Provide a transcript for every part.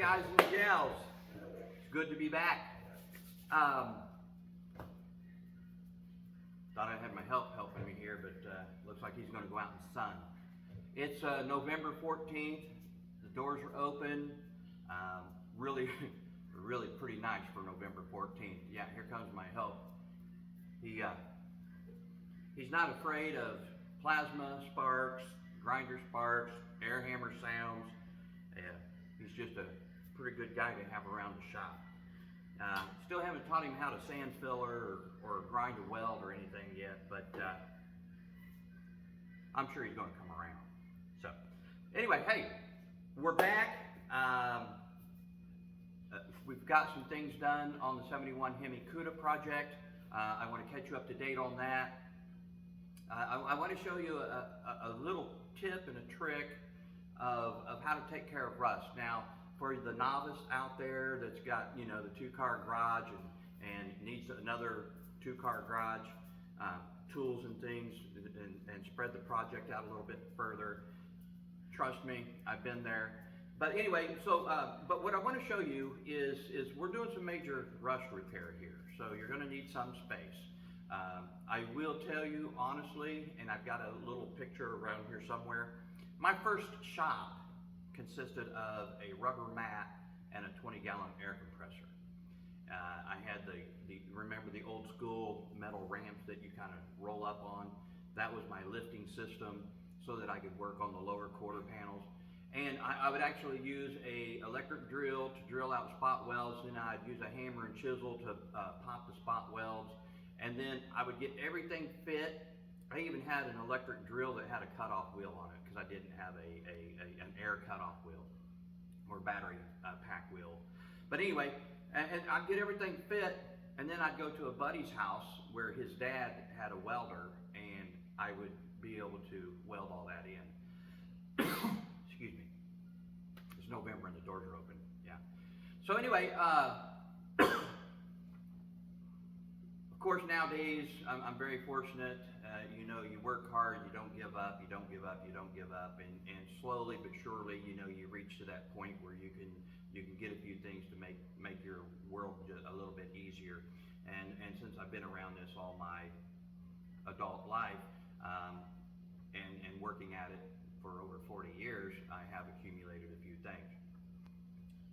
guys and gals. It's good to be back. Thought I had my help helping me here, but looks like he's going to go out in the sun. It's November 14th. The doors are open. Really pretty nice for November 14th. Yeah, here comes my help. He's not afraid of plasma sparks, grinder sparks, air hammer sounds. He's just a pretty good guy to have around the shop. Still haven't taught him how to sand filler or grind a weld or anything yet, but I'm sure he's going to come around. So anyway, hey, we're back. We've got some things done on the 71 Hemi Cuda project. I want to catch you up to date on that. I want to show you a little tip and a trick of how to take care of rust. Now, for the novice out there that's got, the 2-car garage and needs another 2-car garage, tools and things, and spread the project out a little bit further, trust me, I've been there. But anyway, so but what I want to show you is we're doing some major rust repair here, so you're going to need some space. I will tell you honestly, and I've got a little picture around here somewhere, my first shop consisted of a rubber mat and a 20-gallon air compressor. I had remember the old school metal ramps that you kind of roll up on? That was my lifting system so that I could work on the lower quarter panels. And I would actually use a electric drill to drill out spot welds, then I'd use a hammer and chisel to pop the spot welds, and then I would get everything fit. I even had an electric drill that had a cutoff wheel on it because I didn't have an air cutoff wheel or battery pack wheel. But anyway, and I'd get everything fit, and then I'd go to a buddy's house where his dad had a welder, and I would be able to weld all that in. Excuse me. It's November and the doors are open. Yeah. So anyway, of course, nowadays, I'm very fortunate. You work hard, you don't give up, you don't give up, you don't give up, and slowly but surely, you reach to that point where you can get a few things to make your world just a little bit easier. And since I've been around this all my adult life, and working at it for over 40 years, I have accumulated a few things.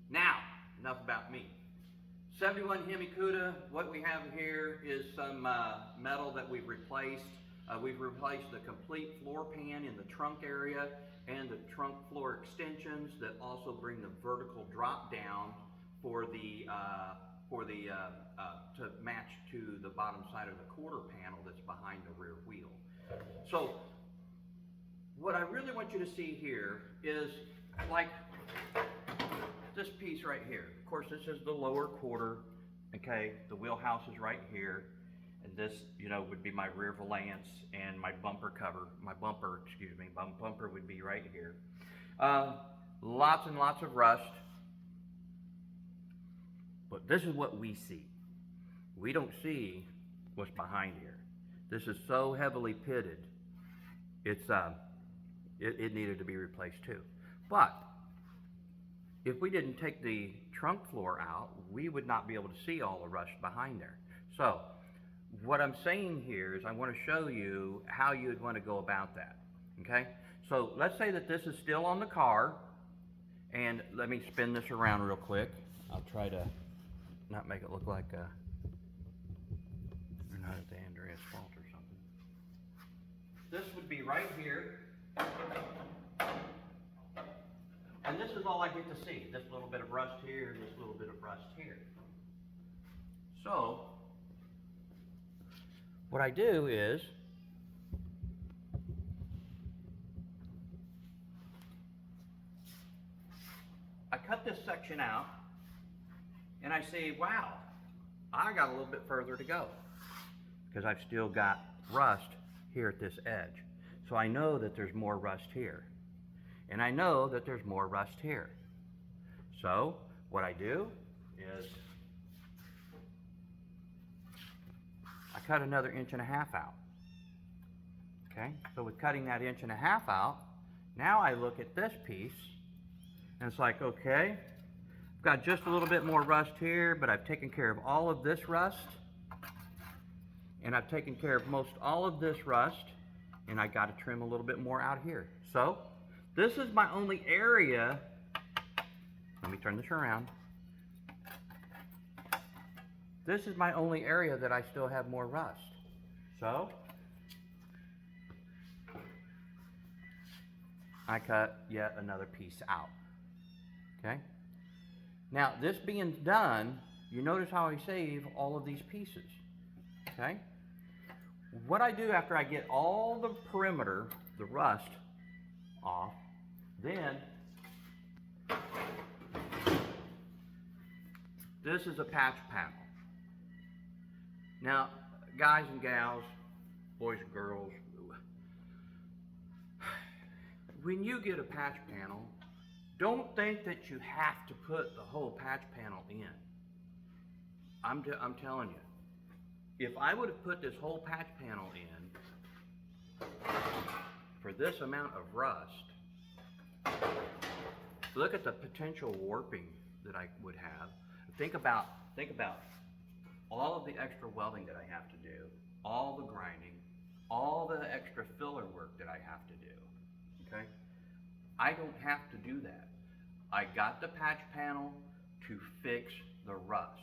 Now, enough about me. 71 Hemi Cuda, what we have here is some metal that we've replaced. We've replaced the complete floor pan in the trunk area and the trunk floor extensions that also bring the vertical drop down for the to match to the bottom side of the quarter panel that's behind the rear wheel. So what I really want you to see here is like this piece right here. Of course, this is the lower quarter, okay? The wheelhouse is right here. And this, would be my rear valance and my bumper cover. Bumper would be right here. Lots and lots of rust. But this is what we see. We don't see what's behind here. This is so heavily pitted. It needed to be replaced too. But if we didn't take the trunk floor out, we would not be able to see all the rust behind there. So what I'm saying here is I want to show you how you'd want to go about that, okay? So let's say that this is still on the car, and let me spin this around real quick. I'll try to not make it look like we're not at the Andreas fault or something. This would be right here. And this is all I get to see, this little bit of rust here, this little bit of rust here. So, what I do is, I cut this section out, and I say, wow, I got a little bit further to go, because I've still got rust here at this edge. So I know that there's more rust here. And I know that there's more rust here. So what I do is I cut another 1.5 inches out. Okay, so with cutting that 1.5 inches out, now I look at this piece and it's like, okay, Got just a little bit more rust here, but I've taken care of all of this rust. And I've taken care of most all of this rust. And I got to trim a little bit more out here. So, this is my only area. Let me turn this around. This is my only area that I still have more rust. So, I cut yet another piece out. Okay? Now, this being done, you notice how I save all of these pieces. Okay? What I do after I get all the perimeter, the rust, off, then this is a patch panel. Now, guys and gals, boys and girls, when you get a patch panel, don't think that you have to put the whole patch panel in. I'm telling you, if I would have put this whole patch panel in for this amount of rust, look at the potential warping that I would have. Think about all of the extra welding that I have to do, all the grinding, all the extra filler work that I have to do, okay? I don't have to do that. I got the patch panel to fix the rust,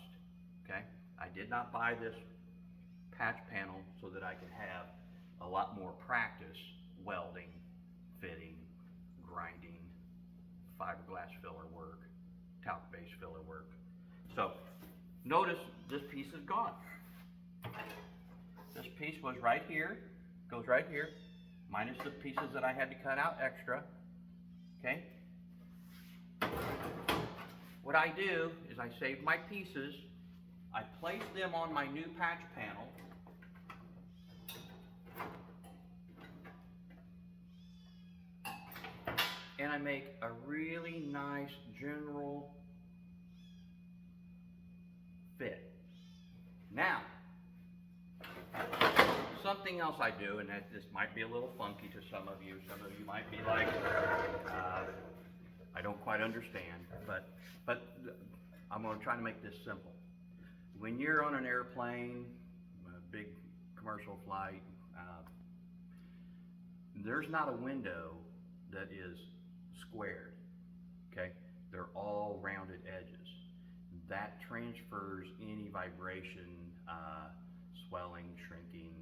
okay? I did not buy this patch panel so that I could have a lot more practice welding, fitting, grinding, fiberglass filler work, talc base filler work. So notice this piece is gone. This piece was right here, goes right here, minus the pieces that I had to cut out extra, okay? What I do is I save my pieces, I place them on my new patch panel, and I make a really nice general fit. Now, something else I do, and that this might be a little funky to some of you. Some of you might be like, I don't quite understand, but I'm going to try to make this simple. When you're on an airplane, a big commercial flight, there's not a window that is squared, okay? They're all rounded edges. That transfers any vibration, swelling, shrinking,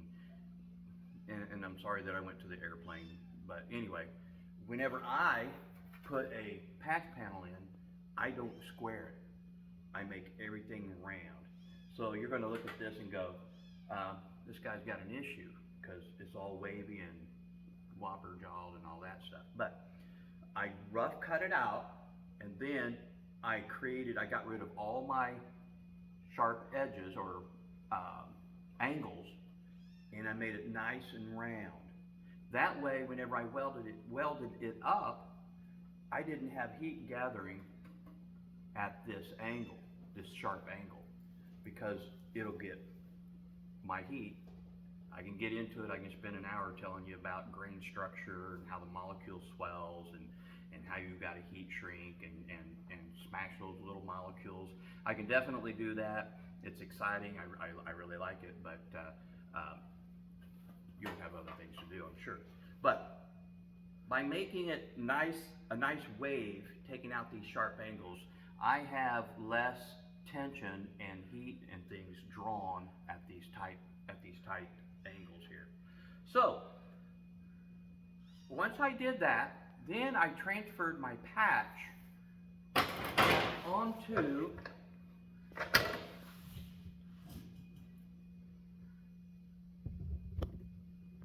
and I'm sorry that I went to the airplane, but anyway, whenever I put a patch panel in, I don't square it. I make everything round. So you're going to look at this and go, this guy's got an issue because it's all wavy and whopper jawed and all that stuff. But I rough cut it out, and then I got rid of all my sharp edges or angles, and I made it nice and round. That way, whenever I welded it up, I didn't have heat gathering at this angle, this sharp angle, because it'll get my heat. I can get into it, I can spend an hour telling you about grain structure and how the molecule swells and how you've got to heat shrink and smash those little molecules. I can definitely do that. It's exciting, I really like it, but you'll have other things to do, I'm sure. But by making it nice, a nice wave, taking out these sharp angles, I have less tension and heat and things drawn at these tight angles here. So once I did that, then I transferred my patch onto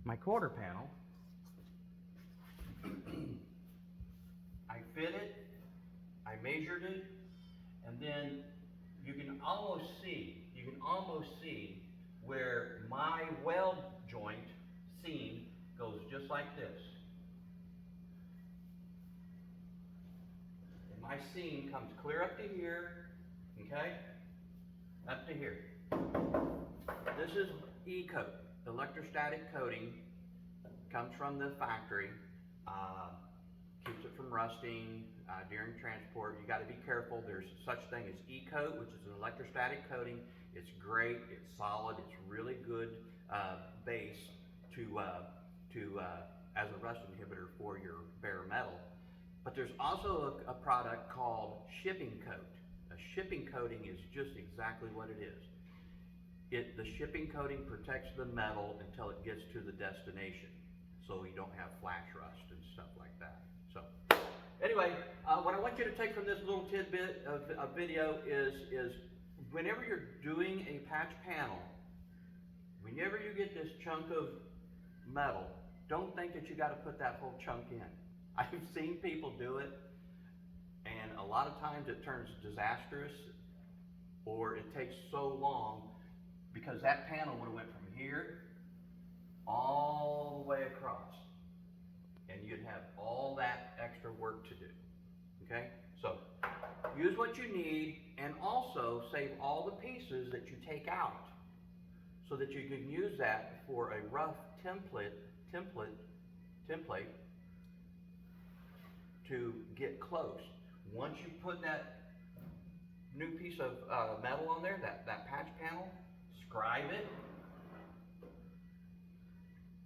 my quarter panel. I fit it, I measured it, and then you can almost see where my weld joint seam goes just like this. And my seam comes clear up to here, okay? Up to here. This is E-coat, electrostatic coating, comes from the factory, keeps it from from rusting during transport. You got to be careful. There's such thing as E-coat, which is an electrostatic coating. It's great, it's solid, it's really good base as a rust inhibitor for your bare metal. But there's also a product called shipping coat. A shipping coating is just exactly what it is. The shipping coating protects the metal until it gets to the destination, so you don't have flash rust and stuff like that. So anyway, what I want you to take from this little tidbit of video is whenever you're doing a patch panel, whenever you get this chunk of metal, don't think that you got to put that whole chunk in. I've seen people do it, and a lot of times it turns disastrous, or it takes so long because that panel would have went from here all the way across, and you'd have all that extra work to do. Okay, so use what you need, and also save all the pieces that you take out so that you can use that for a rough template to get close. Once you put that new piece of metal on there, that patch panel, scribe it,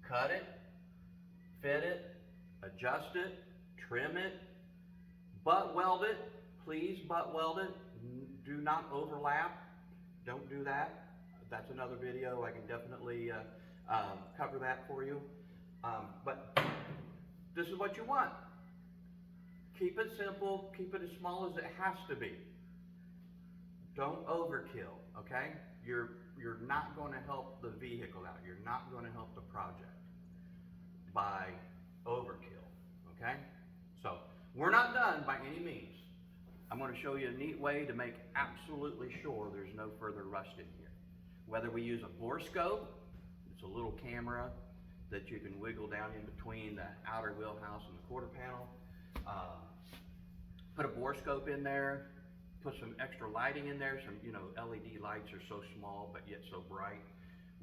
cut it, fit it, adjust it, trim it, butt weld it. Please butt weld it. Do not overlap. Don't do that. That's another video. I can definitely cover that for you. But this is what you want. Keep it simple. Keep it as small as it has to be. Don't overkill, okay? You're not going to help the vehicle out. You're not going to help the project by overkill, okay? So we're not done by any means. I'm going to show you a neat way to make absolutely sure there's no further rust in here. Whether we use a borescope, it's a little camera that you can wiggle down in between the outer wheelhouse and the quarter panel. Put a borescope in there, put some extra lighting in there. Some, LED lights are so small but yet so bright.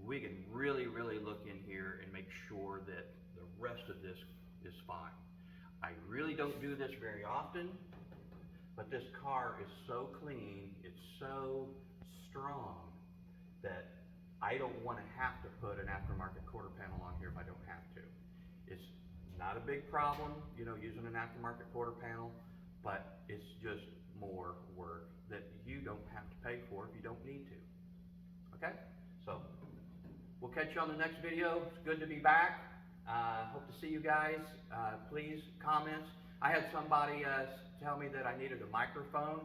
We can really, really look in here and make sure that the rest of this is fine. I really don't do this very often, but this car is so clean, it's so strong that I don't want to have to put an aftermarket quarter panel on here if I don't have to. It's not a big problem, using an aftermarket quarter panel, but it's just more work that you don't have to pay for if you don't need to. Okay? So, we'll catch you on the next video. It's good to be back. Hope to see you guys. Please, comments. I had somebody tell me that I needed a microphone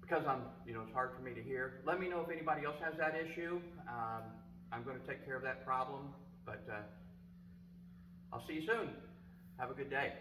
because it's hard for me to hear. Let me know if anybody else has that issue. I'm going to take care of that problem, but I'll see you soon. Have a good day.